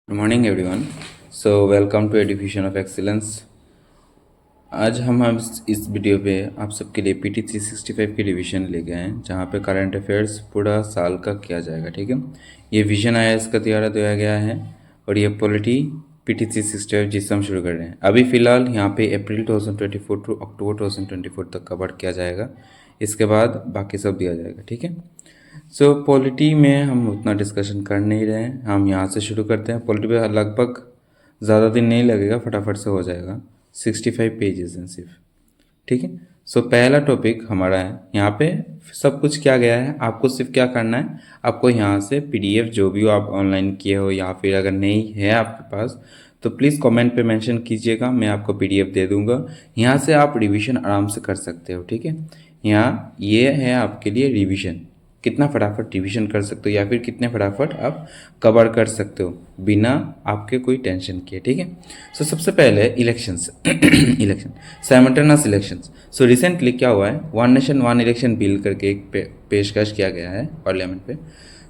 Good morning everyone. So welcome to education of excellence. आज हम इस वीडियो पे आप सबके लिए पीटी 365 की रिवीजन ले गए हैं, जहाँ पे करंट अफेयर्स पूरा साल का किया जाएगा। ठीक है, ये विजन आईएएस का द्वारा दिया गया है और ये पॉलिटी पीटी 365 जिससे हम शुरू कर रहे हैं। अभी फ़िलहाल यहाँ पे अप्रैल 2024 टू अक्टूबर 2024 तक कवर किया जाएगा, इसके बाद बाकी सब दिया जाएगा। ठीक है, सो पॉलिटी में हम उतना डिस्कशन कर नहीं रहे हैं, हम यहाँ से शुरू करते हैं। पॉलिटी पे लगभग ज़्यादा दिन नहीं लगेगा, फटाफट से हो जाएगा। 65 पेजेस हैं सिर्फ। ठीक है, सो पहला टॉपिक हमारा है, यहाँ पे सब कुछ किया गया है। आपको सिर्फ क्या करना है, आपको यहाँ से पीडीएफ जो भी हो आप ऑनलाइन किए हो या फिर अगर नहीं है आपके पास तो प्लीज़ कमेंट पे मेंशन कीजिएगा, मैं आपको पीडीएफ दे दूँगा। यहाँ से आप रिवीजन आराम से कर सकते हो। ठीक है, यहाँ ये है आपके लिए रिवीजन, कितना फटाफट रिवीजन कर सकते हो या फिर कितने फटाफट आप कवर कर सकते हो बिना आपके कोई टेंशन किए। ठीक है, सो सबसे पहले elections election simultaneous elections. So recently क्या हुआ है, one nation one election bill करके एक पेशकश किया गया है पार्लियामेंट पे।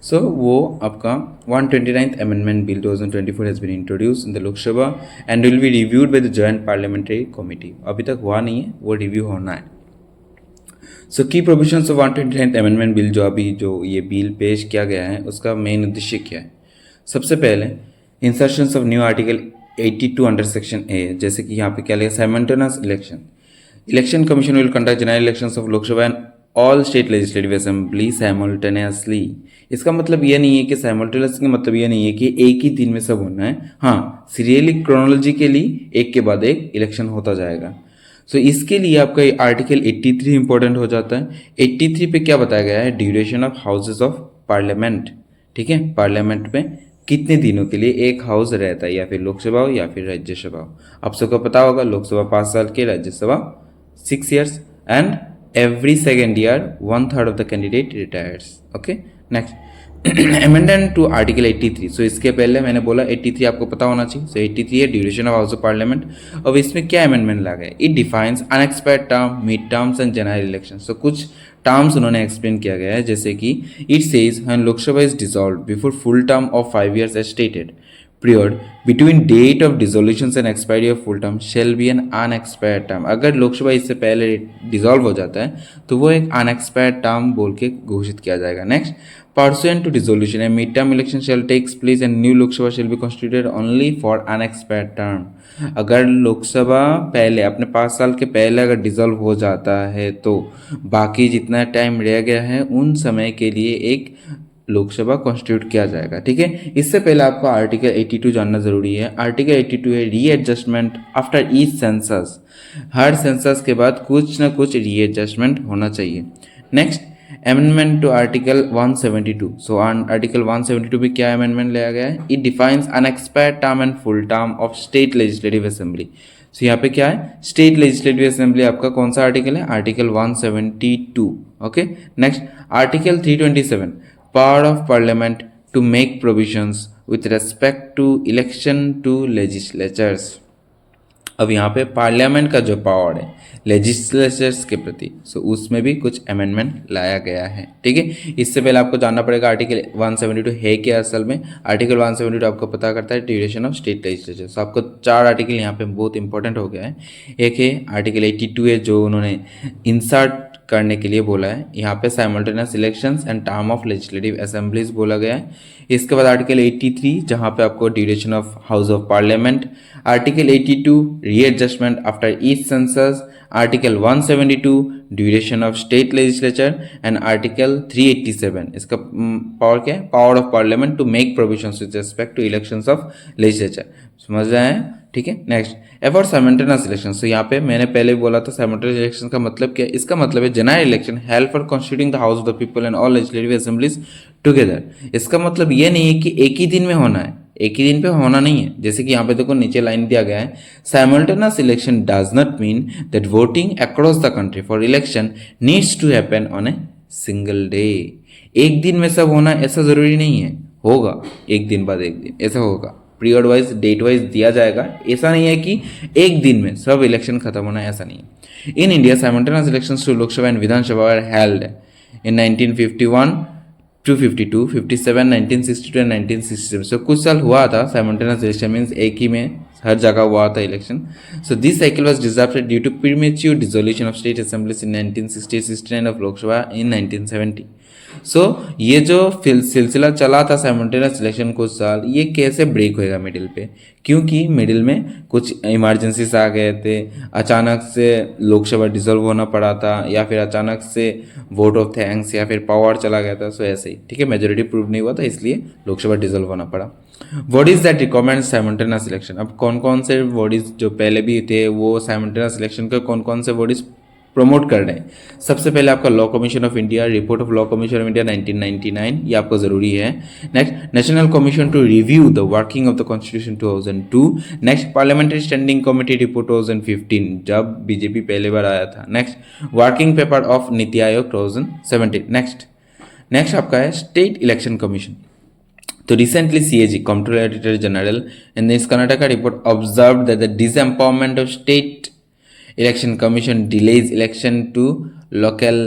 सो वो आपका 129th amendment bill 2024 has been introduce in the Lok Sabha and will be reviewed by the joint parliamentary committee. अभी तक हुआ नहीं है, वो रिव्यू होना है। सो की provisions of 129th amendment bill जो ये बिल पेश किया गया है उसका मेन उद्देश्य क्या है। सबसे पहले insertions of new article 82 under section A, जैसे कि यहाँ पे क्या लिखा, simultaneous election commission will conduct general elections of Lok Sabha and all state legislative assembly simultaneously. इसका मतलब ये नहीं है कि साइमल्टेनियस का मतलब ये नहीं है कि एक ही दिन में सब होना है। हाँ, सीरियली क्रोनोलॉजिकली एक के बाद एक इलेक्शन होता जाएगा। सो इसके लिए आपका आर्टिकल 83 इंपॉर्टेंट हो जाता है। 83 पे क्या बताया गया है, duration of houses of parliament. ठीक है, पार्लियामेंट में कितने दिनों के लिए एक हाउस रहता है, या फिर लोकसभा हो या फिर राज्यसभा हो। आप सबको पता होगा, लोकसभा 5 साल के, Rajya Sabha 6 years and every second year 1/3 of the candidate retires. Okay, next amendment to article 83। सो इसके पहले मैंने बोला 83 आपको पता होना चाहिए। सो 83 है duration of house of parliament. अब इसमें क्या अमेंडमेंट ला गया, it defines unexpired term, mid terms and general election. So कुछ टर्म्स उन्होंने एक्सप्लेन किया गया है, जैसे कि it says when Lok Sabha is dissolve before full term of 5 years as stated, period between date of dissolution and expiry of full term shall be an unexpired term। अगर लोकसभा इससे पहले डिसॉल्व हो जाता है तो वो एक अनएक्सपायर्ड टर्म बोल के घोषित किया जाएगा। Next, pursuant to dissolution a mid term election shall takes place and new lok sabha shall be constituted only for unexpired term। अगर लोकसभा पहले अपने 5 साल के पहले अगर डिसॉल्व हो जाता है तो बाकी जितना टाइम रह गया है उन समय के लिए एक लोकसभा कॉन्स्टिट्यूट किया जाएगा। ठीक है, इससे पहले आपको आर्टिकल 82 जानना जरूरी है। आर्टिकल 82 है रीएडजस्टमेंट आफ्टर ईच सेंसस। हर सेंसस के बाद कुछ ना कुछ रीएडजस्टमेंट होना चाहिए। Next, amendment to article 172। So article 172 में क्या अमेंडमेंट लिया गया है, it defines unexpired term and full term of state legislative assembly. So यहाँ पे क्या है, स्टेट लेजिस्लेटिव असेंबली आपका कौन सा आर्टिकल है, article 172। Okay, next article 327, power of parliament to make provisions with respect to election to legislatures। अब यहाँ पे पार्लियामेंट का जो पावर है लेजिस्लेचर्स के प्रति, सो उसमें भी कुछ अमेंडमेंट लाया गया है। ठीक है, इससे पहले आपको जानना पड़ेगा आर्टिकल 172 है क्या असल में। आर्टिकल 172 आपको पता करता है ड्यूरेशन ऑफ स्टेट लेजिस्लेचर। सो आपको 4 आर्टिकल यहाँ पे बहुत इंपॉर्टेंट हो गया है। एक है आर्टिकल 82 है जो उन्होंने इंसर्ट करने के लिए बोला है, यहाँ पे simultaneous elections and term of legislative assemblies बोला गया है। इसके बाद आर्टिकल 83 जहाँ पे आपको duration of house of parliament, article 82 readjustment after each census, article 172 duration of state legislature and article 387 इसका पावर क्या है, power of parliament to make provisions with respect to elections of legislature. समझ रहे हैं? ठीक है, next effort simultaneous election. So यहाँ पे मैंने पहले भी बोला था साइमल्टेनियस इलेक्शन का मतलब क्या है, इसका मतलब है general election help for constituting the house of the people and all legislative assemblies together. इसका मतलब ये नहीं है कि एक ही दिन में होना है, एक ही दिन पे होना नहीं है। जैसे कि यहाँ पे देखो नीचे लाइन दिया गया है, simultaneous election does not mean that voting across the country for election needs to happen on a single day. एक दिन में सब होना ऐसा जरूरी नहीं है, होगा एक दिन बाद एक दिन ऐसा होगा, पीरियड वाइज डेट वाइज दिया जाएगा। ऐसा नहीं है कि एक दिन में सब इलेक्शन खत्म होना, ऐसा नहीं है। In India simultaneous elections to Lok Sabha and Vidhan Sabha are held in 1951 252, 57, 1962 and 1967। सो कुछ साल हुआ था साइमल्टेनियस इलेक्शन, मीन्स एक ही में हर जगह हुआ था election. So this cycle was disrupted due to premature dissolution of state assemblies in 1960, 69 of Lok Sabha in 1970। So ये जो सिलसिला चला था साइमल्टेनियस इलेक्शन कुछ साल, ये कैसे ब्रेक होएगा मिडिल पे, क्योंकि मिडिल में कुछ इमरजेंसीज आ गए थे, अचानक से लोकसभा डिसॉल्व होना पड़ा था, या फिर अचानक से वोट ऑफ थैंक्स या फिर पावर चला गया था। सो ऐसे ही, ठीक है, मेजोरिटी प्रूव नहीं हुआ था, इसलिए लोकसभा डिसॉल्व होना पड़ा। What is that recommend simultaneous election? अब कौन कौन से बॉडीज जो पहले भी थे वो साइमल्टेनियस इलेक्शन के कौन कौन से बॉडीज प्रमोट कर रहे हैं? सबसे पहले आपका law commission of India, report of law commission of India 1999, ये आपको जरूरी है। Next, national commission to review the working of the constitution 2002। Next, parliamentary standing committee report 2015, जब बीजेपी पहले बार आया था। Next, working paper of NITI Aayog 2017। Next आपका है स्टेट इलेक्शन कमीशन। तो recently CAG, controller auditor general, in this Karnataka report observe that the disempowerment of state election commission delays election to local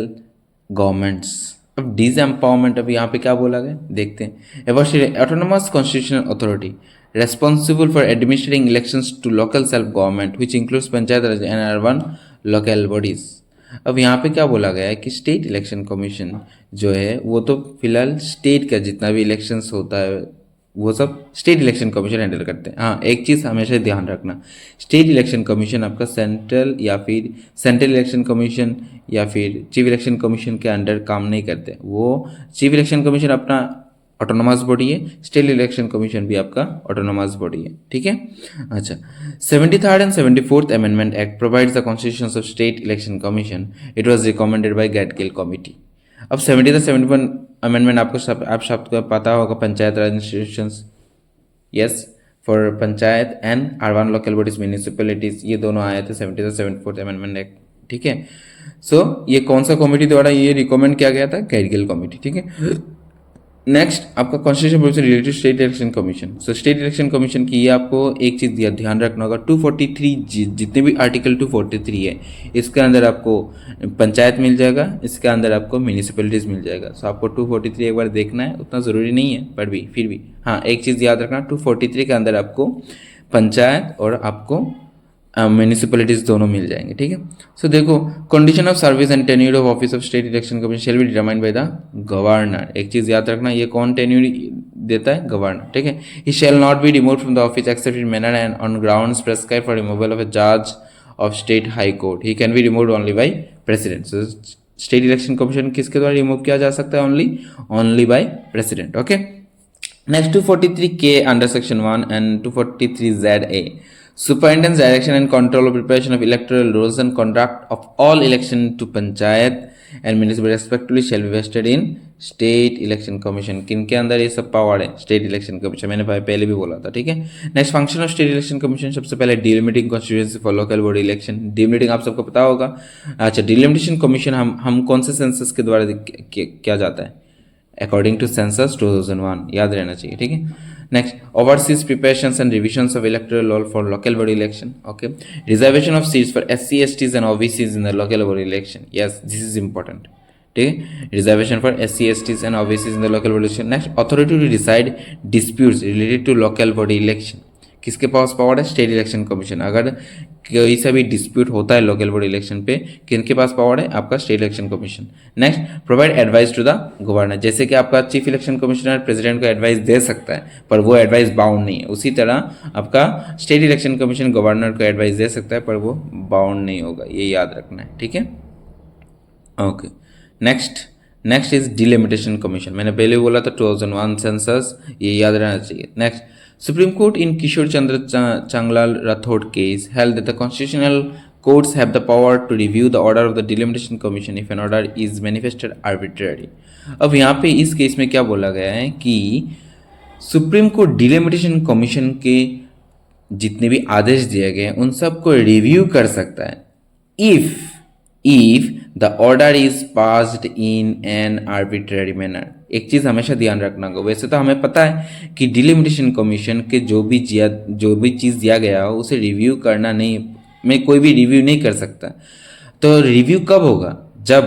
governments. अब disempowerment, अब यहाँ पे क्या बोला गया देखते हैं। Autonomous constitutional authority responsible for administrating elections to local self government which includes panchayat raj and urban local bodies. अब यहाँ पे क्या बोला गया है कि स्टेट इलेक्शन कमीशन जो है वो तो फिलहाल स्टेट का जितना भी इलेक्शंस होता है वो सब स्टेट इलेक्शन कमीशन हैंडल करते हैं। हाँ, एक चीज़ हमेशा ध्यान रखना, स्टेट इलेक्शन कमीशन आपका सेंट्रल या फिर सेंट्रल इलेक्शन कमीशन या फिर चीफ इलेक्शन कमीशन के अंडर काम नहीं करते। वो चीफ इलेक्शन कमीशन अपना ऑटोनोमस बॉडी है, स्टेट इलेक्शन कमीशन भी आपका ऑटोनोमस बॉडी है, ठीक है। अच्छा, 73rd and 74th amendment act provides the constitution of state election commission. It was recommended by Gadgil committee. अब 70 से 71 अमेंडमेंट आप सबको पता होगा, panchayat raj institutions, yes, for panchayat and urban local bodies municipalities, ये दोनों आए थे 70 से 74th अमेंडमेंट एक्ट, ठीक है। सो ये कौन सा कमेटी द्वारा ये रिकमेंड किया गया था? गैडगिल कमेटी, ठीक है। नेक्स्ट आपका कॉन्स्टिट्यूशन से रिलेटेड स्टेट इलेक्शन कमीशन। सो स्टेट इलेक्शन कमीशन की ये आपको एक चीज़ ध्यान रखना होगा, 243 जितने भी आर्टिकल 243 है इसके अंदर आपको पंचायत मिल जाएगा, इसके अंदर आपको म्यूनिसिपैलिटीज़ मिल जाएगा। सो आपको 243 एक बार देखना है, उतना ज़रूरी नहीं है पर भी फिर भी हाँ एक चीज़ याद रखना, 243 के अंदर आपको पंचायत और आपको म्यूनिसिपैलिटीज दोनों मिल जाएंगे, ठीक है। सो देखो, condition of service and tenure of office of state election commission shall be determined by the governor. एक चीज याद रखना, ये कौन टेन्यूर देता है? गवर्नर, ठीक है। He shall not be remove from the office except in manner and on grounds prescribe for removal of a जज of state high court. He can be removed only by president. So state election commission किसके द्वारा remove किया जा सकता है? Only by president, okay. Next 243K under section 1 and 243ZA superintends direction and control of preparation of electoral rules and conduct of all election to panchayat and municipal respectively shall be vested in state election commission. किन के अंदर ये सब power है? State election commission, मैंने पहले भी बोला था, ठीक है। Next function of state election commission, सबसे पहले delimiting constituency for local body election. Delimiting आप सबको पता होगा। अच्छा, डिलिमिटेशन कमीशन हम कौन से सेंसस के द्वारा किया जाता है? अकॉर्डिंग टू सेंसस 2001, याद रहना चाहिए, ठीक है। Next, overseas preparations and revisions of electoral law for local body election. Okay, reservation of seats for SC, STs and OBCs in the local body election. Yes, this is important. ठीक है, reservation for SC, STs and OBCs in the local body election. Next, authority to decide disputes related to local body election. किसके पास power है? State election commission. अगर कोई सा भी dispute होता है लोकल बॉडी इलेक्शन पे, किनके पास पावर है? आपका state election commission. Next, provide advice to the governor. जैसे कि आपका चीफ इलेक्शन कमिश्नर प्रेसिडेंट को एडवाइस दे सकता है पर वो एडवाइस बाउंड नहीं है, उसी तरह आपका स्टेट इलेक्शन कमीशन गवर्नर को एडवाइस दे सकता है पर वो बाउंड नहीं होगा, ये याद रखना है, ठीक है। Okay, next is delimitation commission. मैंने पहले बोला था 2001 सेंसस, ये याद रहना चाहिए। Next, Supreme Court in Kishore Chandra Changlal Rathod case held that the constitutional courts have the power to review the order of the delimitation commission if an order is manifested arbitrary. अब यहाँ पे इस case में क्या बोला गया है कि सुप्रीम कोर्ट डिलिमिटेशन कमीशन के जितने भी आदेश दिए गए हैं उन सबको रिव्यू कर सकता है if the order is passed in an arbitrary manner. एक चीज़ हमेशा ध्यान रखना होगा, वैसे तो हमें पता है कि डिलिमिटेशन कमीशन के जो भी चीज़ दिया गया हो उसे रिव्यू करना नहीं, मैं कोई भी रिव्यू नहीं कर सकता। तो रिव्यू कब होगा? जब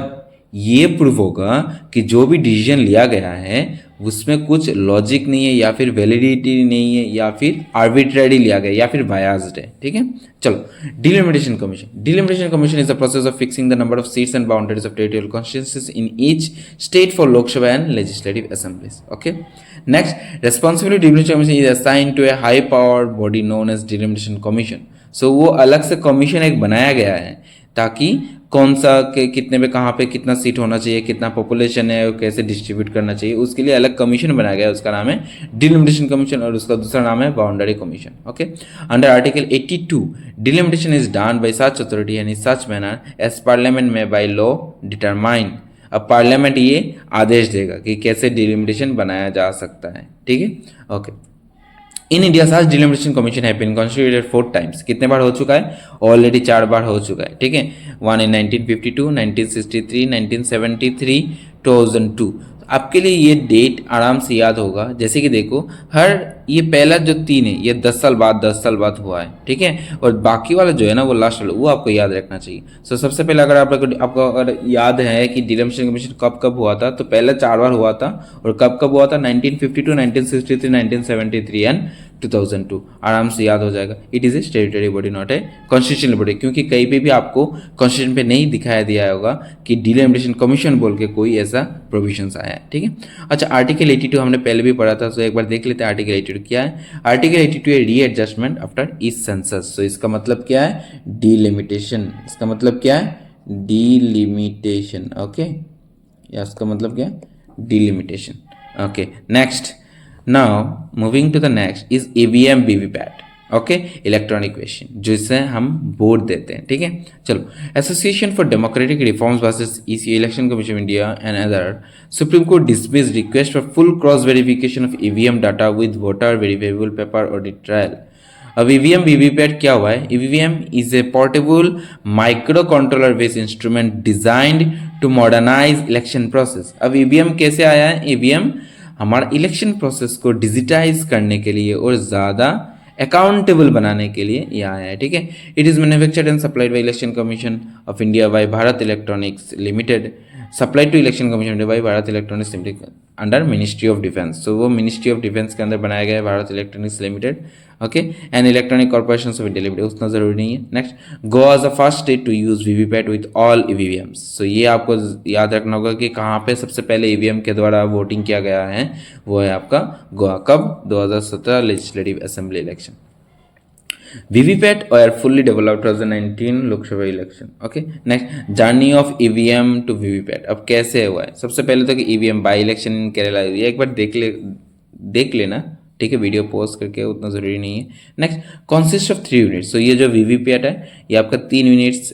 ये प्रूव होगा कि जो भी डिसीजन लिया गया है उसमें कुछ लॉजिक नहीं है या फिर वैलिडिटी नहीं है या फिर आर्बिट्ररी लिया गया या फिर बायास्ड है। ठीक है, चलो delimitation commission. Delimitation commission is the process of fixing the number of seats and boundaries of territorial constituencies in each state for Lok Sabha and legislative assemblies. Okay, next responsibility delimitation commission is assign to a high power body known as delimitation commission. So वो अलग से commission एक बनाया गया है ताकि कौन सा के कितने पे कहाँ पे कितना सीट होना चाहिए, कितना पॉपुलेशन है और कैसे डिस्ट्रीब्यूट करना चाहिए, उसके लिए अलग कमीशन बनाया गया है। उसका नाम है डिलिमिटेशन कमीशन और उसका दूसरा नाम है boundary commission. Okay, under article 82 delimitation is done by such authority and in such manner as parliament में बाय लॉ डिटरमाइन। अब पार्लियामेंट ये आदेश देगा कि कैसे डिलिमिटेशन बनाया जा सकता है। ठीक है, okay. In India such delimitation commission have been constituted 4 times. कितने बार हो चुका है? ऑलरेडी 4 बार हो चुका है। ठीक है, वन इन 1952, 1963, 1973, 2002। आपके लिए ये डेट आराम से याद होगा। जैसे कि देखो, हर ये पहला जो 3 है ये 10 साल बाद 10 साल बाद हुआ है। ठीक है, और बाकी वाला जो है ना वो लास्ट वाला, वो आपको याद रखना चाहिए। सो सबसे पहले अगर आपको अगर याद है कि डिलिमिटेशन कमीशन कब कब हुआ था, तो पहले 4 बार हुआ था। और कब कब हुआ था? 1952, 1963, 1973 एंड 2002। आराम से याद हो जाएगा। It is a statutory body not a constitutional body, क्योंकि कहीं पे भी आपको कॉन्स्टिट्यूशन पे नहीं दिखाया दिया होगा कि डिलिमिटेशन कमीशन बोल के कोई ऐसा प्रोविजंस आया है। ठीक है, अच्छा आर्टिकल 82 हमने पहले भी पढ़ा था, तो एक बार देख लेते हैं आर्टिकल 82 क्या है। आर्टिकल 82 है रीएडजस्टमेंट आफ्टर ईच सेंसस। सो इसका मतलब क्या है? डिलिमिटेशन। इसका मतलब क्या है? डिलिमिटेशन। ओके, या इसका मतलब क्या है? Delimitation. Okay, next now moving to the next is EVM VVPAT। Okay, electronic question जिससे हम वोट देते हैं। ठीक है, चलो association for democratic reforms versus EC election commission of India and other supreme court dismiss request for full cross verification of EVM data with voter verifiable paper audit trial. अब EVM VVPAT क्या हुआ है? EVM is a portable micro controller based instrument designed to modernise election process. अब EVM कैसे आया है? EVM हमारा election process को डिजिटाइज करने के लिए और ज़्यादा अकाउंटेबल बनाने के लिए ये आया है। ठीक है, it is manufactured and supplied by election commission of India by Bharat electronics limited, supplied to election commission by Bharat electronics limited under ministry of defence. तो वो मिनिस्ट्री ऑफ डिफेंस के अंदर बनाया गया है Bharat electronics limited. Okay, and electronic corporation of India limited, उतना जरूरी नहीं है। Next, Goa is the first state to use VVPAT with all EVMs. So ये आपको याद रखना होगा कि कहाँ पे सबसे पहले ईवीएम के द्वारा वोटिंग किया गया है, वो है आपका गोवा। कब? 2017 लेजिस्लेटिव असेंबली इलेक्शन। वीवीपैट और fully developed 2019 Lok Sabha election. Okay, next journey of EVM to VVPAT. अब कैसे हुआ है? सबसे पहले तो कि EVM by election in Kerala, ये एक बार देख लेना। ठीक है, वीडियो पॉज करके, उतना ज़रूरी नहीं है। Next, consist of 3 units. So ये जो वीवीपैट है ये आपका 3 यूनिट्स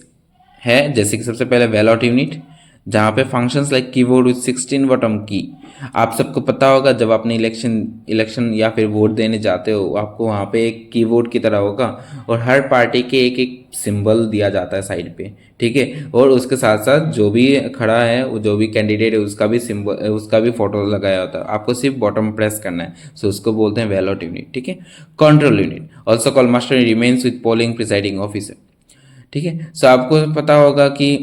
है। जैसे कि सबसे पहले बैलॉट यूनिट, जहाँ पे functions like keyboard with 16 button की। आप सबको पता होगा जब आपने इलेक्शन या फिर वोट देने जाते हो, आपको वहाँ पे एक कीबोर्ड की तरह होगा और हर पार्टी के एक एक सिंबल दिया जाता है साइड पे। ठीक है, और उसके साथ साथ जो भी खड़ा है, वो जो भी कैंडिडेट है, उसका भी सिंबल, उसका भी फोटो लगाया होता है। आपको सिर्फ बॉटम प्रेस करना है। सो उसको बोलते हैं बैलॉट यूनिट। ठीक है, control unit also called master remains with polling presiding officer. ठीक है, सो आपको पता होगा कि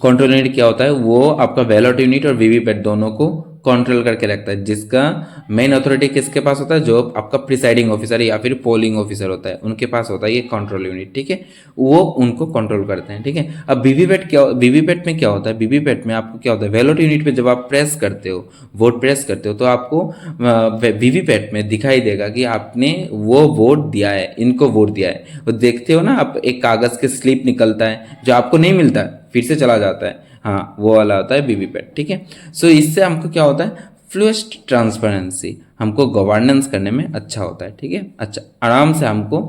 कंट्रोल यूनिट क्या होता है? वो आपका बैलॉट यूनिट और वीवीपैट दोनों को कंट्रोल करके रखता है, जिसका मेन अथॉरिटी किसके पास होता है? जो आपका प्रिसाइडिंग ऑफिसर या फिर पोलिंग ऑफिसर होता है, उनके पास होता है ये कंट्रोल यूनिट। ठीक है, वो उनको कंट्रोल करते हैं। ठीक है, अब वीवीपैट में क्या होता है? वीवीपैट में आपको क्या होता है? बैलॉट यूनिट पे जब आप प्रेस करते हो, वोट प्रेस करते हो, तो आपको वीवीपैट में दिखाई देगा कि आपने वो वोट दिया है, इनको वोट दिया है। वो देखते हो ना आप, एक कागज के स्लिप निकलता है जो आपको नहीं मिलता, फिर से चला जाता है। हाँ, वो वाला होता है वीवीपैट। ठीक है, सो इससे हमको क्या होता है? फ्लूएस्ट ट्रांसपेरेंसी, हमको गवर्नेंस करने में अच्छा होता है। ठीक है, अच्छा आराम से हमको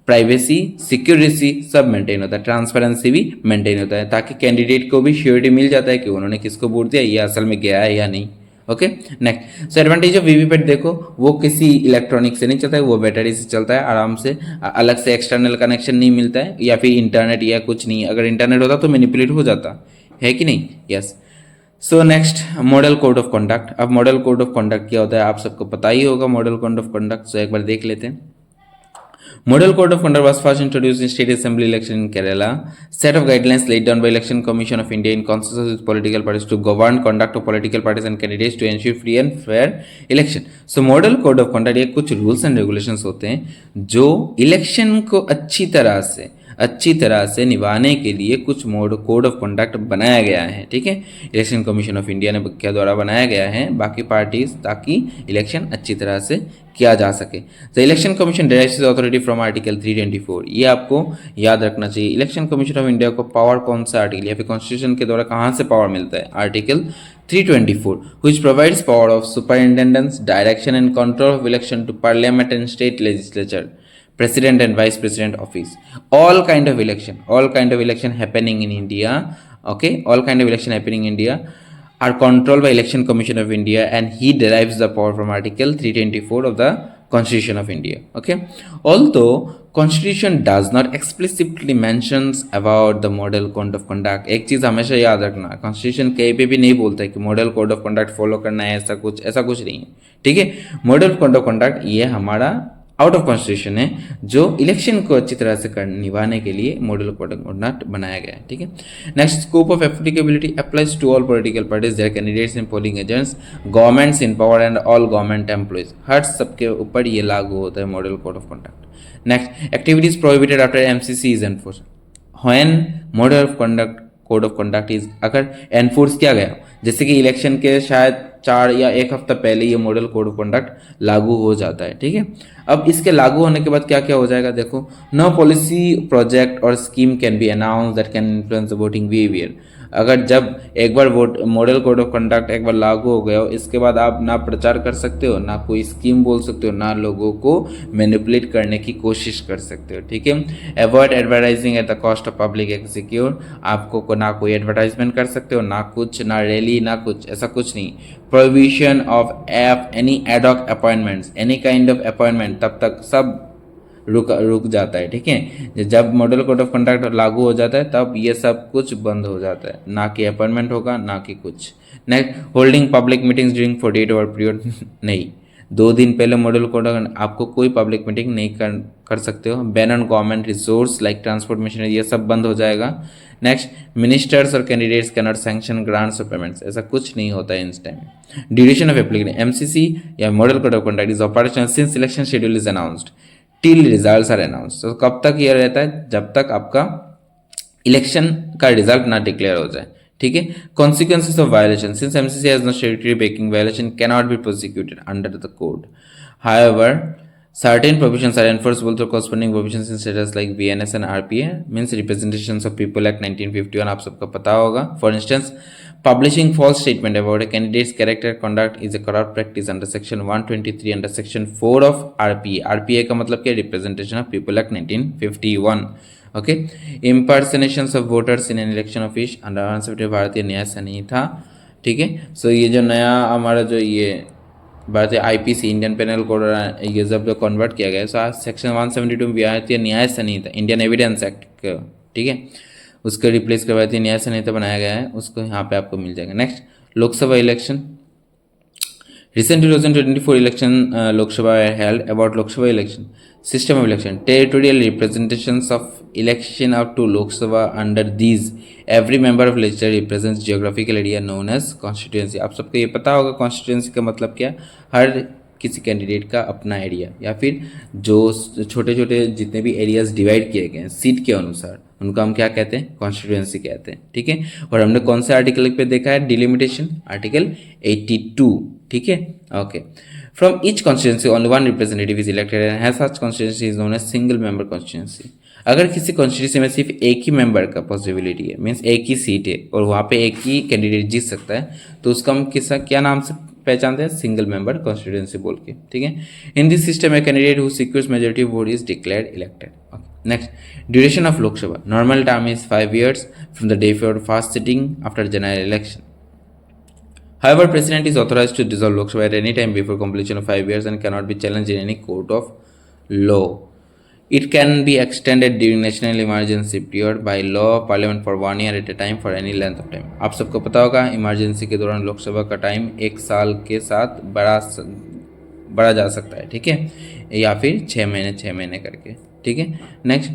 प्राइवेसी, सिक्योरिटी सब मेंटेन होता है, ट्रांसपेरेंसी भी मेंटेन होता है, ताकि कैंडिडेट को भी श्योरिटी मिल जाता है कि उन्होंने किसको वोट दिया, ये असल में गया है या नहीं। Okay, next, so advantage of VVPAT देखो, वो किसी इलेक्ट्रॉनिक से नहीं चलता है, वो बैटरी से चलता है आराम से। अलग से एक्सटर्नल कनेक्शन नहीं मिलता है या फिर इंटरनेट या कुछ नहीं। अगर इंटरनेट होता तो मैनिपुलेट हो जाता है कि नहीं? Yes. So next, model code of conduct. अब मॉडल कोड ऑफ कंडक्ट क्या होता है? आप सबको पता ही होगा मॉडल कोड ऑफ कंडक्ट। सो एक बार देख लेते हैं। Model Code of Conduct was first introduced in State Assembly election in Kerala. Set of guidelines laid down by Election Commission of India in consensus with political parties to govern conduct of political parties and candidates to ensure free and fair election. So Model Code of Conduct ये कुछ rules and regulations होते हैं जो election को अच्छी तरह से निभाने के लिए कुछ कोड ऑफ कंडक्ट बनाया गया है, ठीक है। इलेक्शन कमीशन ऑफ इंडिया ने के द्वारा बनाया गया है बाकी पार्टीज, ताकि इलेक्शन अच्छी तरह से किया जा सके। The election commission directs authority from article 324, ये आपको याद रखना चाहिए। इलेक्शन कमीशन ऑफ इंडिया को पावर कौन सा आर्टिकल या फिर कॉन्स्टिट्यूशन के द्वारा कहाँ से पावर मिलता है? Article 324, which provides power of superintendence, direction and control of election to parliament and state legislature, president and vice president office. All kind of election happening in India, okay, all kind of election happening in India are controlled by Election Commission of India, and he derives the power from article 324 of the Constitution of India, okay. Although Constitution does not explicitly mentions about the model code of conduct, एक चीज़ हमेशा याद रखना, Constitution कहीं पे भी नहीं बोलता है कि model code of conduct follow करना है, ऐसा कुछ नहीं है, ठीक है। मॉडल कोड ऑफ कंडक्ट ये हमारा आउट ऑफ कॉन्स्टिट्यूशन है जो इलेक्शन को अच्छी तरह से निभाने के लिए मॉडल कोड ऑफ कंडक्ट बनाया गया है, ठीक है। Next, scope of applicability applies to all political parties, their candidates and polling agents, governments in power and all government employees, हर सबके ऊपर ये लागू होता है model code of conduct. Next, activities prohibited after MCC is enforce when model of conduct code of conduct is अगर enforce किया गया, जैसे कि इलेक्शन के शायद 4 या 1 हफ्ता पहले ये मॉडल कोड ऑफ कंडक्ट लागू हो जाता है, ठीक है। अब इसके लागू होने के बाद क्या क्या हो जाएगा, देखो, नो पॉलिसी प्रोजेक्ट और scheme can be announce that can influence the voting behaviour. अगर जब एक बार मॉडल कोड ऑफ कंडक्ट एक बार लागू हो गया हो, इसके बाद आप ना प्रचार कर सकते हो, ना कोई स्कीम बोल सकते हो, ना लोगों को मैनिपुलेट करने की कोशिश कर सकते हो, ठीक है। Avoid advertising at the cost of public execute, आपको ना कोई एडवर्टाइजमेंट कर सकते हो, ना कुछ, ना रैली, ना कुछ, ऐसा कुछ नहीं। Prohibition of any ad hoc appointments, any kind of appointment, तब तक सब रुक जाता है, ठीक है। जब मॉडल कोड ऑफ कंडक्ट लागू हो जाता है तब ये सब कुछ बंद हो जाता है, ना कि अपॉइंटमेंट होगा, ना कि कुछ। Next, holding public meetings during 48 our period, नहीं, 2 दिन पहले मॉडल कोड आपको कोई पब्लिक मीटिंग नहीं कर सकते हो। Ban on government resource like transport machinery, ये सब बंद हो जाएगा। नेक्स्ट, मिनिस्टर्स और candidates can not sanction grants और पेमेंट्स, ऐसा कुछ नहीं होता है इस time. Duration of application, MCC या model code of conduct is operational since selection schedule is announced till results are announced. तो कब तक ये रहता है? जब तक आपका इलेक्शन का रिजल्ट ना डिक्लेयर हो जाए, ठीक है। Consequences of violation, since MCC has no statutory backing, violation can not be prosecuted under the code. However certain provisions are enforceable through corresponding provisions in status like VNS and RPA, means Representations of People Act 1951, आप सबको पता होगा। For instance, publishing false statement about a candidate's character conduct is a corrupt practice under section 123 under section 4 of RPA। RPA का मतलब क्या? Representation of People Act 1951, okay। Impersonations of voters in an election office under 170 भारतीय न्याय संहिता, ठीक है। सो ये जो नया हमारा जो ये भारतीय आईपीसी इंडियन पेनल कोड ये जब कन्वर्ट किया गया, सो सेक्शन 172 भारतीय न्याय संहिता इंडियन एविडेंस एक्ट, ठीक है, उसको रिप्लेस कर भारतीय न्याय संहिता बनाया गया है, उसको यहाँ पे आपको मिल जाएगा। Next, Lok Sabha election, recent 2024 election Lok Sabha held about Lok Sabha election, system of election, territorial representations of election up to Lok Sabha, under these every member of legislature represents geographical area known as constituency। आप सबको ये पता होगा constituency का मतलब क्या? हर किसी candidate का अपना एरिया, या फिर जो छोटे छोटे जितने भी एरियाज डिवाइड किए गए हैं सीट के अनुसार, उनको हम क्या कहते हैं? कॉन्स्टिट्यूएंसी कहते हैं, ठीक है। और हमने कौन से आर्टिकल पे देखा है डिलिमिटेशन? आर्टिकल 82, ठीक है, okay. From each constituency only one representative is elected and has such constituency is known as single member constituency. अगर किसी कॉन्स्टिट्यूएंसी में सिर्फ एक ही मेंबर का पॉसिबिलिटी है, मीन्स एक ही सीट है और वहाँ पे एक ही कैंडिडेट जीत सकता है, तो उसका हम क्या नाम से पहचानते हैं? सिंगल मेंबर कॉन्स्टिट्यूएंसी बोल के, ठीक है। In this system a candidate who secures majority vote is declared elected. Next, duration of Lok Sabha, normal term is 5 years from the day for first sitting after general election. However, President is authorized to dissolve Lok Sabha at any time before completion of 5 years and cannot be challenged in any court of law. It can be extended during national emergency period by law of parliament for 1 year at a time for any length of time। आप सबको पता होगा emergency के दौरान लोकसभा का time 1 साल के साथ बढ़ा बढ़ा जा सकता है, ठीक है, या फिर 6 महीने करके, ठीक है। Next,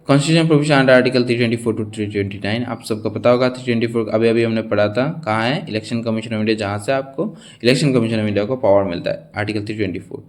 constitution provision under article 324 to 329, आप सबको पता होगा 324 अभी अभी हमने पढ़ा था, कहाँ है, इलेक्शन कमीशन ऑफ इंडिया, जहाँ से आपको इलेक्शन कमीशन ऑफ इंडिया को पावर मिलता है, आर्टिकल 324,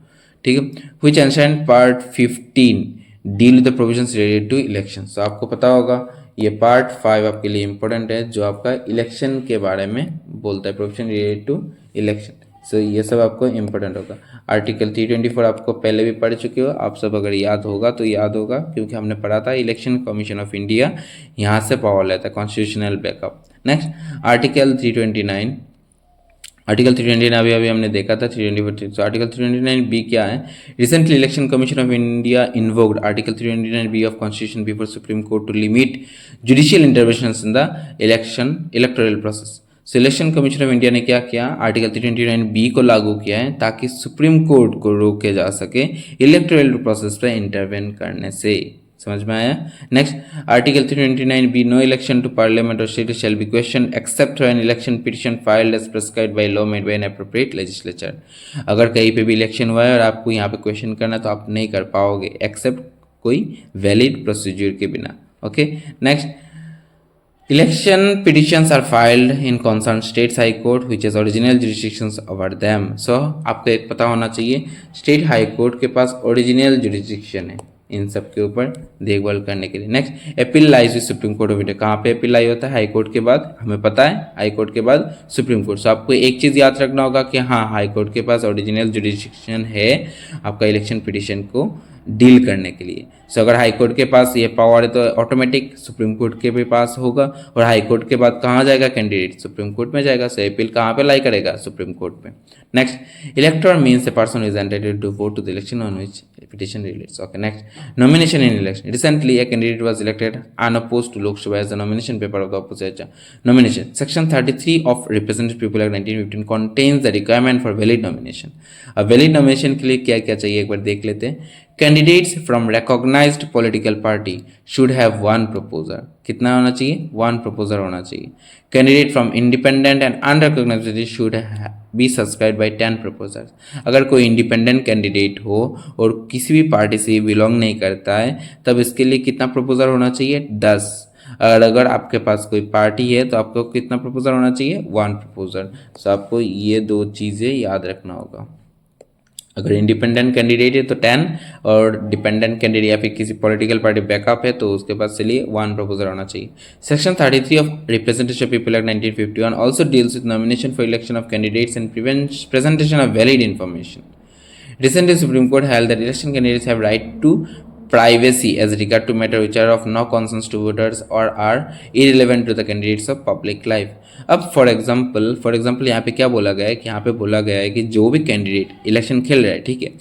ठीक है। Which ancient part 15 deal with the provisions related to election, तो आपको पता होगा ये पार्ट 5 आपके लिए इंपॉर्टेंट है, जो आपका इलेक्शन के बारे में बोलता है, प्रोविजन रिलेटेड टू इलेक्शन, सो ये सब आपको इंपॉर्टेंट होगा। आर्टिकल 324 आपको पहले भी पढ़ चुके हो आप सब, अगर याद होगा तो याद होगा, क्योंकि हमने पढ़ा था इलेक्शन कमीशन ऑफ इंडिया यहाँ से पावर लेता है, constitutional backup. Next, article 329, article 329 अभी हमने देखा था 324, तो आर्टिकल 329 बी क्या है, recently election commission of India invoked article 329 B of constitution before supreme court to limit judicial intervention in the electoral process. Selection commission of India ने क्या किया, आर्टिकल 329 बी को लागू किया है ताकि सुप्रीम कोर्ट को रोके जा सके इलेक्टोरल प्रोसेस पर इंटरवेन करने से, समझ में आया। Next, article 329 B, no election to parliament और state shall be question except an election petition filed as prescribed by law made by an appropriate legislature. अगर कहीं पे भी इलेक्शन हुआ है और आपको यहाँ पे क्वेश्चन करना है तो आप नहीं कर पाओगे, एक्सेप्ट कोई वैलिड प्रोसीजर के बिना, okay. Next, election petitions are filed in concerned states high court which has original jurisdictions over them, so आपको एक पता होना चाहिए स्टेट हाई कोर्ट के पास ओरिजिनल जुरिस्डिक्शन है इन सब के ऊपर देखभाल करने के लिए। Next, appeal lies with supreme court of India, कहाँ पे अपील लाई होता है, हाई कोर्ट के बाद, हमें पता है हाई कोर्ट के बाद सुप्रीम कोर्ट, सो आपको एक चीज़ याद रखना होगा कि हाँ हाई कोर्ट के पास ओरिजिनल जुरिस्डिक्शन है आपका इलेक्शन पिटिशन को डील करने के लिए। सो अगर हाई कोर्ट के पास ये पावर है तो ऑटोमेटिक सुप्रीम कोर्ट के भी पास होगा, और हाई कोर्ट के बाद कहाँ जाएगा कैंडिडेट, सुप्रीम कोर्ट में जाएगा, सो अपील कहाँ पे लाई करेगा, सुप्रीम कोर्ट पे। Next, elector means a person is entitled to vote to the election on which petition relates, okay. Next, nomination in election, recently a candidate was elected unopposed to Lok Sabha as the nomination paper of the opposite nomination. Section 33 of representative people act 1915 contains the requirement for valid nomination। अब valid nomination के लिए क्या क्या चाहिए एक बार देख लेते हैं। Candidates from recognized political party should have one proposer, कितना होना चाहिए, one proposer होना चाहिए। Candidate from independent and unrecognised party should be subscribed by 10 proposers। अगर कोई इंडिपेंडेंट कैंडिडेट हो और किसी भी पार्टी से बिलोंग नहीं करता है तब इसके लिए कितना प्रपोजर होना चाहिए, 10। और अगर आपके पास कोई पार्टी है तो आपको कितना प्रपोजर होना चाहिए, 1 प्रपोजर। सो आपको ये दो चीज़ें याद रखना होगा। अगर इंडिपेंडेंट कैंडिडेट है तो 10, और डिपेंडेंट कैंडिडेट या फिर किसी पॉलिटिकल पार्टी बैकअप है तो उसके पास चलिए 1 प्रपोजल होना चाहिए। Section 33 of representation of people act 1951 also deals with nomination for election of candidates and presentation of valid information. Recently, Supreme Court held that election candidates have right to privacy as regard to matter which are of no concern to voters or are irrelevant to the candidates of public life। अब for example यहाँ पे क्या बोला गया है कि यहाँ पे बोला गया है कि जो भी कैंडिडेट इलेक्शन खेल रहा है, ठीक है,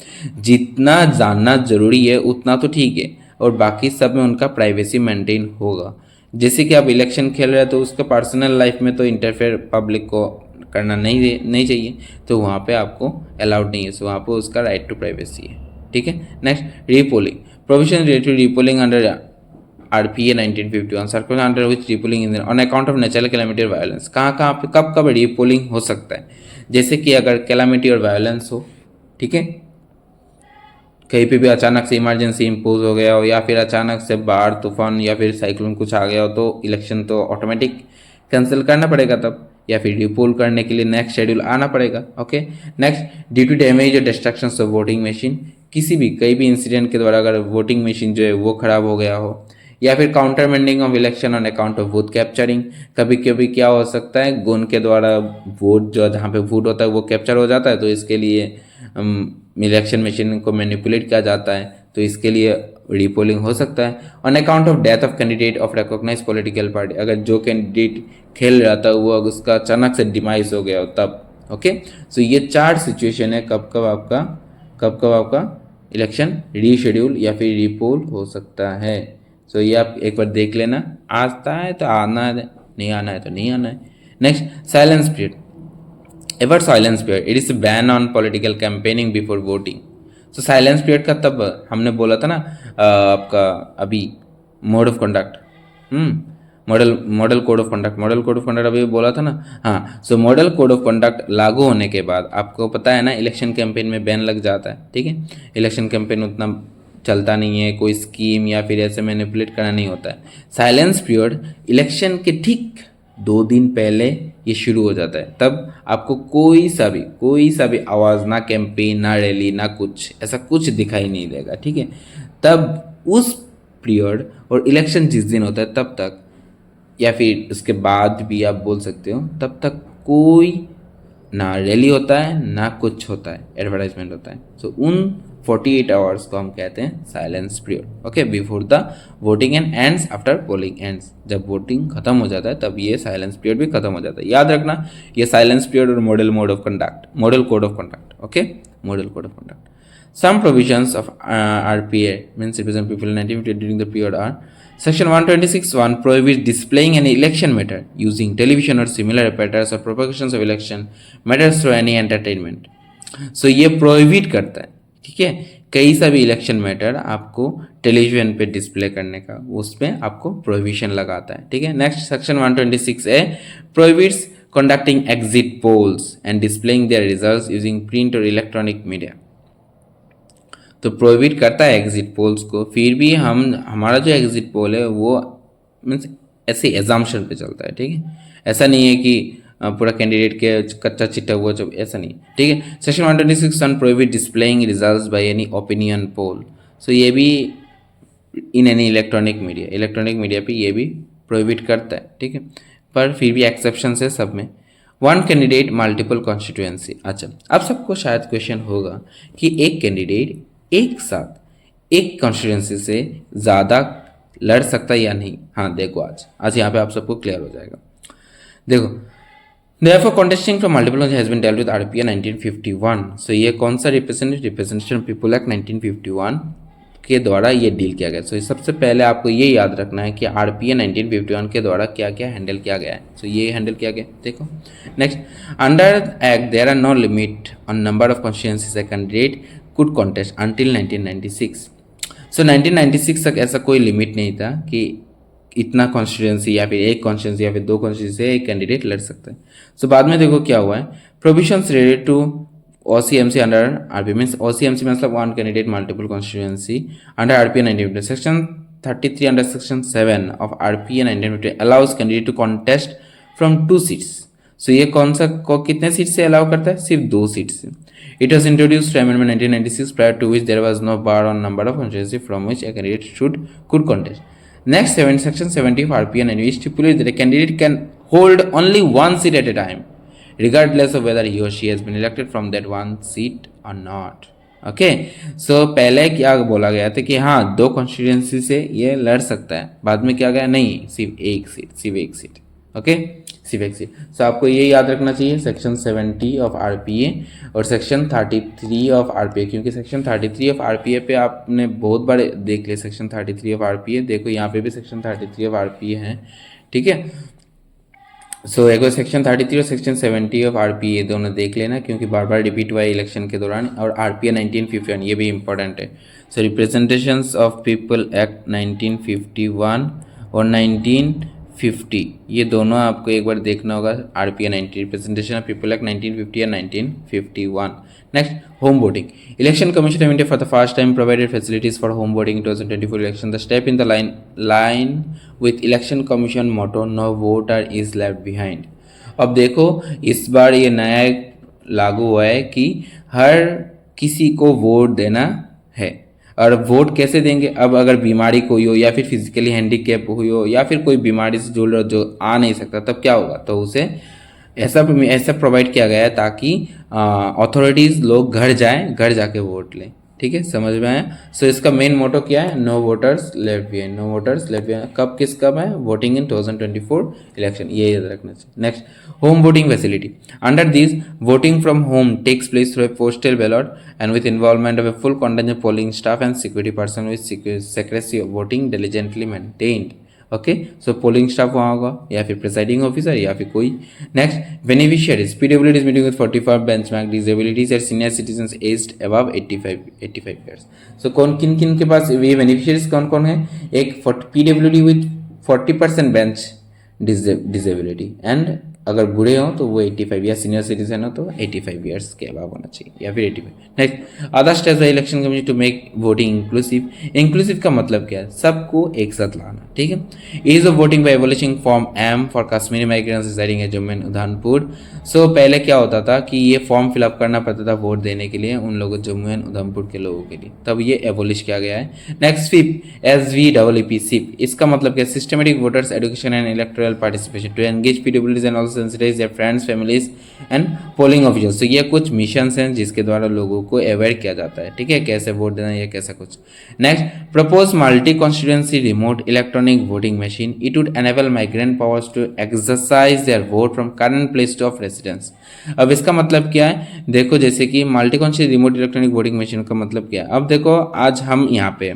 जितना जानना जरूरी है उतना तो ठीक है, और बाकी सब में उनका प्राइवेसी मेंटेन होगा। जैसे कि आप इलेक्शन खेल रहे हैं तो उसका पर्सनल लाइफ में तो इंटरफेयर पब्लिक को करना नहीं चाहिए, तो वहाँ पे आपको अलाउड नहीं है, सो वहाँ पे उसका राइट टू प्राइवेसी है, ठीक है। Next, repolling provision related to repolling under RPA 1951 circular under which repolling in on account of natural calamity और वायलेंस। कहाँ पे कब रीपोलिंग हो सकता है, जैसे कि अगर कैलामिटी और वायलेंस हो, ठीक है, कहीं पे भी अचानक से इमरजेंसी इम्पोज हो गया हो, या फिर अचानक से बाढ़ तूफान या फिर साइक्लोन कुछ आ गया हो, तो इलेक्शन तो ऑटोमेटिक कैंसिल करना पड़ेगा तब, या फिर रिपोल करने के लिए नेक्स्ट शेड्यूल आना पड़ेगा, okay. Next, due to damage और डिस्ट्रक्शन ऑफ वोटिंग मशीन, कहीं भी इंसिडेंट के द्वारा अगर वोटिंग मशीन जो है वो खराब हो गया हो, या फिर counter mending of election on account of vote capturing, कभी कभी क्या हो सकता है गन के द्वारा वोट जो जहाँ पे वोट होता है वो कैप्चर हो जाता है, तो इसके लिए इलेक्शन मशीन को मैनिपुलेट किया जाता है, तो इसके लिए रीपोलिंग हो सकता है। On account of death of candidate of recognised political party, अगर जो कैंडिडेट खेल रहा था वो उसका अचानक से डिमाइस हो गया हो तब, ओके। सो ये 4 सिचुएशन है कब कब आपका इलेक्शन रीशेड्यूल या फिर रीपोल हो सकता है। सो ये आप एक बार देख लेना, आता है तो आना है, नहीं आना है तो नहीं आना है। Next, silence period, ever silence period, it is ban on political campaigning before voting. So silence period का तब हमने बोला था ना आपका अभी mode of conduct, model code of conduct अभी बोला था ना। हाँ, सो मॉडल कोड ऑफ कंडक्ट लागू होने के बाद आपको पता है ना, इलेक्शन कैंपेन में बैन लग जाता है, ठीक है। इलेक्शन कैंपेन उतना चलता नहीं है, कोई स्कीम या फिर ऐसे मैनिपुलेट करना नहीं होता है। साइलेंस पीरियड इलेक्शन के ठीक 2 दिन पहले ये शुरू हो जाता है। तब आपको कोई सा भी आवाज़, ना कैंपेन, ना रैली, ना कुछ ऐसा कुछ दिखाई नहीं देगा, ठीक है। तब उस पीरियड और इलेक्शन जिस दिन होता है तब तक, या फिर उसके बाद भी आप बोल सकते हो, तब तक कोई ना रैली होता है ना कुछ होता है, एडवर्टाइजमेंट होता है। सो उन 48 आवर्स को हम कहते हैं silence period, okay, before the voting and ends, after polling ends. जब वोटिंग खत्म हो जाता है तब ये साइलेंस पीरियड भी खत्म हो जाता है। याद रखना, ये साइलेंस पीरियड और model code of conduct, okay, model code of conduct. Some provisions of RPA, means represent people in 1950 during the period, are Section 126(1) prohibits displaying any election matter using television or similar apparatus or propagations of election matters through any entertainment. So ये prohibit करता है, ठीक है, कई सा भी election matter आपको television पे डिस्प्ले करने का, उसमें आपको प्रोहिबिशन लगाता है, ठीक है। Next section 126A prohibits conducting exit polls and displaying their results using print or electronic media. तो प्रोहिबिट करता है एग्जिट पोल्स को, फिर भी हमारा जो एग्जिट पोल है वो मीन्स ऐसे एग्जाम्पशन पे चलता है, ठीक है। ऐसा नहीं है कि पूरा कैंडिडेट के कच्चा चिट्टा हुआ जब, ऐसा नहीं, ठीक है। Section 126 on prohibit displaying results by any opinion poll. So ये भी इन एनी इलेक्ट्रॉनिक मीडिया पे ये भी प्रोहिबिट करता है, ठीक है, पर फिर भी एक्सेप्शन है सब में। One candidate multiple constituency. अच्छा, अब सबको शायद क्वेश्चन होगा कि एक कैंडिडेट एक साथ एक कॉन्स्टिट्यूएंसी से ज़्यादा लड़ सकता है या नहीं। हाँ देखो, आज यहाँ पे आप सबको क्लियर हो जाएगा। देखो, therefore contesting from multiple has been dealt with RPA 1951। सो ये कौन सा रिप्रेजेंटेशन पीपल एक्ट 1951 के द्वारा ये डील किया गया। सो सबसे पहले आपको ये याद रखना है कि RPA 1951 के द्वारा क्या क्या हैंडल किया गया है। सो ये हैंडल किया गया, देखो। Next, under act there are no limit on number of constituencies a candidate could contest until 1996। So 1996 तक ऐसा कोई लिमिट नहीं था कि इतना कॉन्स्टिट्यूएंसी या फिर एक कॉन्स्टिट्यूएंसी या फिर 2 कॉन्स्टिट्यूएंसी से एक कैंडिडेट लड़ सकता है। सो बाद में देखो क्या हुआ है, provisions related to OCMC under RPA, means OCMC मतलब one candidate multiple constituency under RPA 1950। Section 33 under section 7 of RPA 1950 allows candidate to contest from 2 seats. So ये कौन सा कितने सीट से अलाउ करता है, सिर्फ 2 सीट से। It was introduced through Amendment 1996, prior to which there was no bar on number of constituency from which a candidate could contest. Next, Section 70 of RPA stipulates that a candidate can hold only 1 seat at a time, regardless of whether he or she has been elected from that 1 seat or not. Okay, सो पहले क्या बोला गया था कि हाँ 2 constituency से ये लड़ सकता है, बाद में क्या गया, नहीं, सिर्फ एक सीट, ओके, सिर्फ एक सीट। सो आपको ये याद रखना चाहिए, सेक्शन 70 ऑफ RPA और सेक्शन 33 ऑफ RPA, क्योंकि सेक्शन 33 ऑफ RPA पे आपने बहुत बार देख लिया। सेक्शन 33 ऑफ RPA, देखो यहाँ पे भी सेक्शन 33 ऑफ RPA है, ठीक है। सो एक बार सेक्शन 33 और सेक्शन 70 ऑफ RPA दोनों देख लेना, क्योंकि बार बार रिपीट हुआ है इलेक्शन के दौरान। और RPA 1951 ये भी इंपॉर्टेंट है। सो रिप्रेजेंटेशंस ऑफ पीपल एक्ट 1951 और 1950 ये दोनों आपको एक बार देखना होगा। RPA 90 representation of people act 1950 या 1951। Next, home voting. Election commission of India for the first time provided facilities for home voting in 2024 election. The step in the line with election commission motto no voter is left behind. अब देखो, इस बार ये नया लागू हुआ है कि हर किसी को वोट देना है। और वोट कैसे देंगे, अब अगर बीमारी कोई हो या फिर फिजिकली हैंडीकैप हुई हो या फिर कोई बीमारी से जुड़ रहा हो जो आ नहीं सकता, तब क्या होगा, तो उसे ऐसा प्रोवाइड किया गया है ताकि अथॉरिटीज़ लोग घर जाके वोट लें, ठीक है, समझ में आया। सो इसका मेन मोटो क्या है, नो वोटर्स लेफ्ट बिहाइंड। कब है, वोटिंग इन 2024 इलेक्शन, ये याद रखना चाहिए। Next, home voting facility. Under this, voting from home takes place through a postal ballot and with involvement of a full contingent polling staff and security person with secrecy of voting diligently maintained. Okay, so polling staff वहाँ होगा या फिर presiding officer या फिर कोई। Next, beneficiaries. PWDs meeting with 45 benchmark disabilities and senior citizens aged above 85 years. So किन के पास ये बेनिफिशियरीज कौन है, एक PWD with 40% bench disability, and अगर बूढ़े हो तो वो 85 या सीनियर सिटीजन हो तो 85 ईयर्स के अलावा होना चाहिए या फिर 85। Next, other steps the election commission to make voting inclusive. Inclusive का मतलब क्या है? सबको एक साथ लाना, ठीक है। Ease of voting by abolishing form M for Kashmiri migrants residing at Jammu and Udhampur. So पहले क्या होता था कि ये फॉर्म फिलअप करना पड़ता था वोट देने के लिए उन लोगों जम्मू एंड उधमपुर के लोगों के लिए, तब ये एबॉलिश किया गया है। नेक्स्ट, स्वीप, SVEEP, स्वीप, इसका मतलब क्या? Systematic voters education and electoral participation to engage PWDs and also sensitise their friends, families and polling officials. तो ये कुछ मिशंस हैं जिसके द्वारा लोगों को अवेयर किया जाता है, ठीक है, कैसे वोट देना या कैसा कुछ। Next, propose multi constituency remote electronic voting machine. It would enable migrant powers to exercise their vote from current place of residence. अब इसका मतलब क्या है? देखो, जैसे कि multi constituency remote electronic voting machine का मतलब क्या है? अब देखो, आज हम यहाँ पे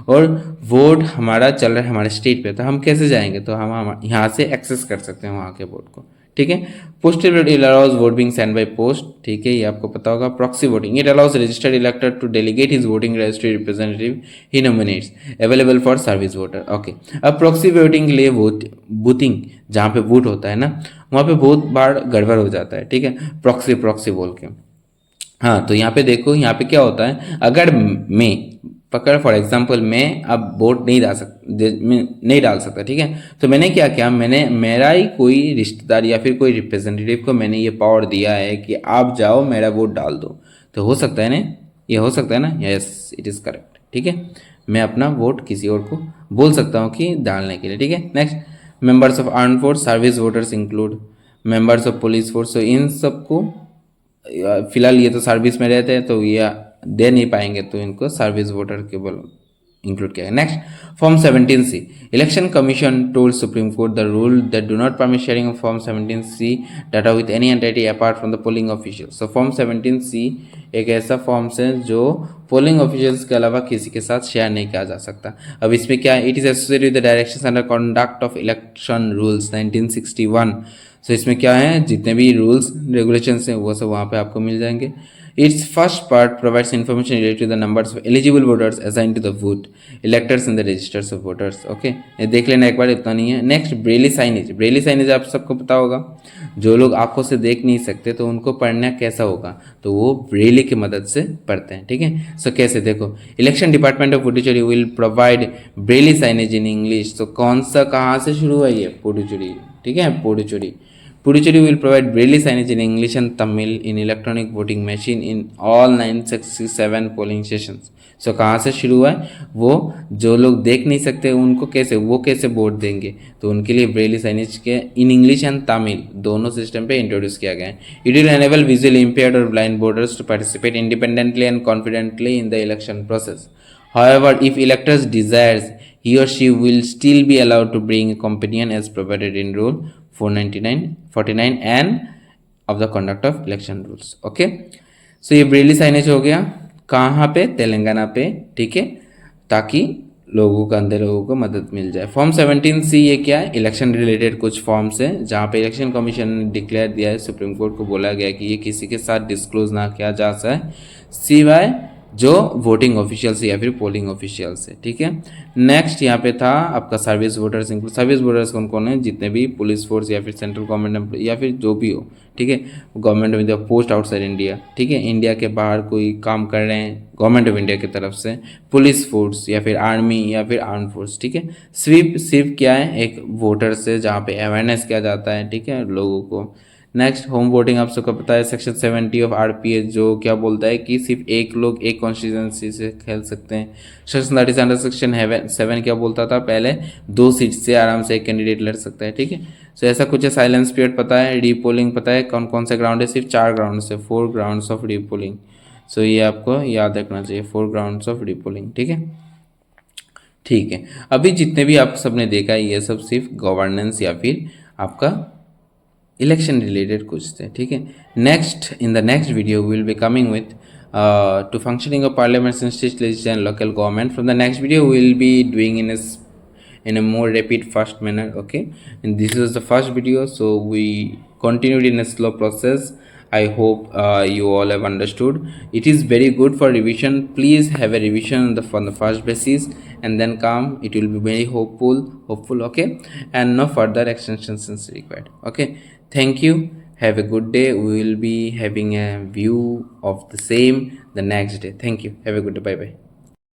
और वोट हमारा चल रहा है हमारे स्टेट पे, तो हम कैसे जाएंगे? तो हम यहाँ से एक्सेस कर सकते हैं वहाँ के वोट को, ठीक है। Postal vote allows vote being send by post, ठीक है, ये आपको पता होगा। Proxy voting, it allows registered elector to delegate his voting registry representative he nominates available for service voter. Okay, अब प्रॉक्सी वोटिंग के लिए बूथिंग जहाँ पे वोट होता है ना, वहाँ पे बहुत बार गड़बड़ हो जाता है, ठीक है, प्रॉक्सी बोल के। हाँ, तो यहाँ पे देखो, यहाँ पे क्या होता है, अगर मैं पकड़ फॉर एग्जांपल मैं अब वोट नहीं डाल सकता, ठीक है, तो मैंने क्या किया, मैंने मेरा ही कोई रिश्तेदार या फिर कोई रिप्रेजेंटेटिव को मैंने ये पावर दिया है कि आप जाओ मेरा वोट डाल दो। तो हो सकता है ना, ये हो सकता है ना? यस, इट इज़ करेक्ट, ठीक है। मैं अपना वोट किसी और को बोल सकता हूँ कि डालने के लिए, ठीक है। Next, members of arm force service voters include members of police force. तो इन सबको फिलहाल ये तो सर्विस में रहते हैं तो ये दे नहीं पाएंगे, तो इनको सर्विस वोटर केवल इंक्लूड किया है। Next, form 17C, election commission told supreme court the rule that do not permit sharing of form 17C data with any entity apart from the polling officials. So form 17C एक ऐसा forms है जो polling officials के अलावा किसी के साथ share नहीं किया जा सकता। अब इसमें क्या है? It is associated with the directions under conduct of election rules 1961। सो इसमें क्या है, जितने भी रूल्स रेगुलेशंस हैं वो सब वहाँ पे आपको मिल जाएंगे। It's first part provides information related to the numbers of eligible voters assign to the vote electors in the registers of voters. Okay, ये देख लेना एक बार, इतना नहीं है। Next, braille signage. Braille signage आप सबको पता होगा, जो लोग आंखों से देख नहीं सकते तो उनको पढ़ना कैसा होगा? तो वो ब्रेली की मदद से पढ़ते हैं, ठीक है। सो कैसे? देखो, election department of Puducherry will provide Braille signage in English. तो कौन सा, कहाँ से शुरू है ये? पुडुचेरी, ठीक है, Puducherry. Puducherry will provide braille signage in English and Tamil in electronic voting machine in all 967 polling stations. So कहाँ से शुरू हुआ है? वो जो लोग देख नहीं सकते उनको कैसे वोट देंगे? तो उनके लिए ब्रेली साइनेज के इन इंग्लिश एंड तमिल दोनों सिस्टम पे इंट्रोड्यूस किया गया है। It will enable visually impaired और blind voters to participate independently and confidently in the election process. However, if electors desires, he or she will still be allowed to bring a companion as provided in Rule 49 and of the conduct of election rules. Okay, so ये braille signage हो गया कहाँ पे? तेलंगाना पे, ठीक है, ताकि लोगों को, अंदर लोगों को मदद मिल जाए। फॉर्म 17C ये क्या है? इलेक्शन रिलेटेड कुछ फॉर्म्स हैं जहाँ पे इलेक्शन कमीशन ने डिक्लेयर दिया है, सुप्रीम कोर्ट को बोला गया कि ये किसी के साथ डिस्क्लोज ना किया जा सके सिवाय जो वोटिंग ऑफिशियल्स या फिर पोलिंग ऑफिशियल्स है, ठीक है। नेक्स्ट यहाँ पे था आपका सर्विस वोटर्स। सर्विस वोटर्स कौन कौन है? जितने भी पुलिस फोर्स या फिर सेंट्रल गवर्नमेंट या फिर जो भी हो, ठीक है, government of India post outside India, ठीक है, इंडिया के बाहर कोई काम कर रहे हैं गवर्नमेंट ऑफ इंडिया की तरफ से, पुलिस फोर्स या फिर आर्मी या फिर आर्म फोर्स, ठीक है। स्वीप क्या है? एक वोटर से जहाँ पे अवेयरनेस किया जाता है, ठीक है, लोगों को। नेक्स्ट, होम वोटिंग आप सबको पता है, सेक्शन 70 ऑफ RPS जो क्या बोलता है कि सिर्फ एक लोग एक कॉन्स्टिट्यूंसी से खेल सकते हैं। सेक्शन 30 अंडर सेक्शन 7 क्या बोलता था? पहले 2 सीट से आराम से एक कैंडिडेट लड़ सकता है, ठीक है। सो ऐसा कुछ है। साइलेंस पीरियड पता है, रीपोलिंग पता है, कौन कौन से ग्राउंड है? सिर्फ 4 ग्राउंड से, 4 ग्राउंड्स ऑफ रीपोलिंग। सो ये आपको याद रखना चाहिए, 4 ग्राउंड्स ऑफ रीपोलिंग, ठीक है। ठीक है, अभी जितने भी आप सबने देखा है ये सब सिर्फ गवर्नेंस या फिर आपका इलेक्शन रिलेटेड कुछ थे, ठीक है। Next, in the next video will be coming with to functioning of parliaments and state legislature and local government. From the next video we will be doing in a more rapid fast manner, okay. And this is the first video, so we continued in a slow process. I hope you all have understood. It is very good for revision. Please have a revision on the first basis and then come. It will be very hopeful. Okay, and no further extensions is required. Okay, thank you. Have a good day. We will be having a view of the same the next day. Thank you. Have a good day. Bye bye.